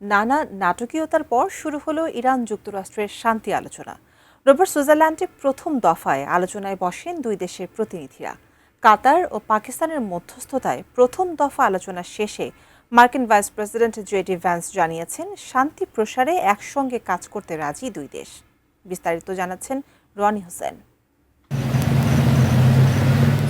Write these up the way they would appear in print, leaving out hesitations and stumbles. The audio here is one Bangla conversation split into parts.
নানা নাটকীয়তার পর শুরু হলো ইরান যুক্তরাষ্ট্রের শান্তি আলোচনা। রোববার সুইজারল্যান্ডে প্রথম দফায় আলোচনায় বসেন দুই দেশের প্রতিনিধিরা। কাতার ও পাকিস্তানের মধ্যস্থতায় প্রথম দফা আলোচনা শেষে মার্কিন ভাইস প্রেসিডেন্ট জেডি ভ্যান্স জানিয়েছেন শান্তি প্রসারে একসঙ্গে কাজ করতে রাজি দুই দেশ। বিস্তারিত জানাচ্ছেন রনি হোসেন।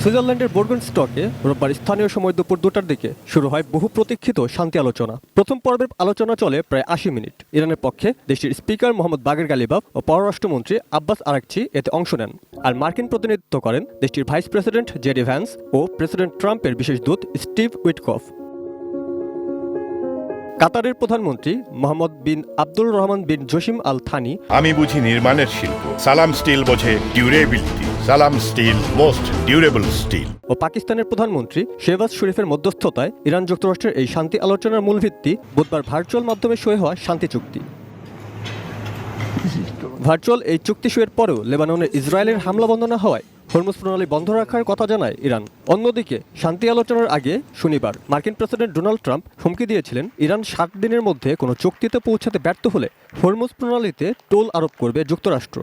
সুইজারল্যান্ডের বোর্গেনস্টকে রোববার স্থানীয় সময় দুপুর 2টার দিকে শুরু হয় বহু প্রতীক্ষিত শান্তি আলোচনা। প্রথম পর্বের আলোচনা চলে প্রায় 80 মিনিট। ইরানের পক্ষে দেশটির স্পিকার মোহাম্মদ বাগের গালিবাফ ও পররাষ্ট্রমন্ত্রী আব্বাস আরাকচি এতে অংশ নেন। আর মার্কিন প্রতিনিধিত্ব করেন দেশটির ভাইস প্রেসিডেন্ট জেডি ভ্যান্স ও প্রেসিডেন্ট ট্রাম্পের বিশেষ দূত স্টিভ উইটকফ। কাতারের প্রধানমন্ত্রী মোহাম্মদ বিন আব্দুল রহমান বিন জসিম আল থানি, আমি বুঝি নির্মাণের শিল্প, সালাম স্টিল বোঝে ডিউরেবিলিটি, সালাম স্টিল মোস্ট ডিউরেবল স্টিল। ও পাকিস্তানের প্রধানমন্ত্রী শেহবাজ শরীফের মধ্যস্থতায় ইরান যুক্তরাষ্ট্রের এই শান্তি আলোচনার মূল ভিত্তি বুধবার ভার্চুয়াল মাধ্যমে সই হওয়া শান্তি চুক্তি। ভার্চুয়াল এই চুক্তি সইয়ের পরেও লেবাননে ইসরায়েলের হামলা বন্ধ না হওয়ায় হরমুজ প্রণালী বন্ধ রাখার কথা জানায় ইরান। অন্যদিকে শান্তি আলোচনার আগে শনিবার মার্কিন প্রেসিডেন্ট ডোনাল্ড ট্রাম্প হুমকি দিয়েছিলেন ইরান 7 দিনের মধ্যে কোনো চুক্তিতে পৌঁছাতে ব্যর্থ হলে হরমুজ প্রণালীতে টোল আরোপ করবে যুক্তরাষ্ট্র।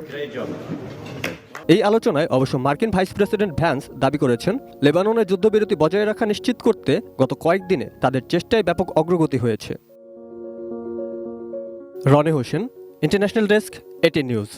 এই আলোচনায় অবশ্য মার্কিন ভাইস প্রেসিডেন্ট ভ্যান্স দাবি করেছেন লেবাননে যুদ্ধবিরতি বজায় রাখা নিশ্চিত করতে গত কয়েকদিনে তাদের চেষ্টায় ব্যাপক অগ্রগতি হয়েছে। Roni Hossain, international desk, 18 news.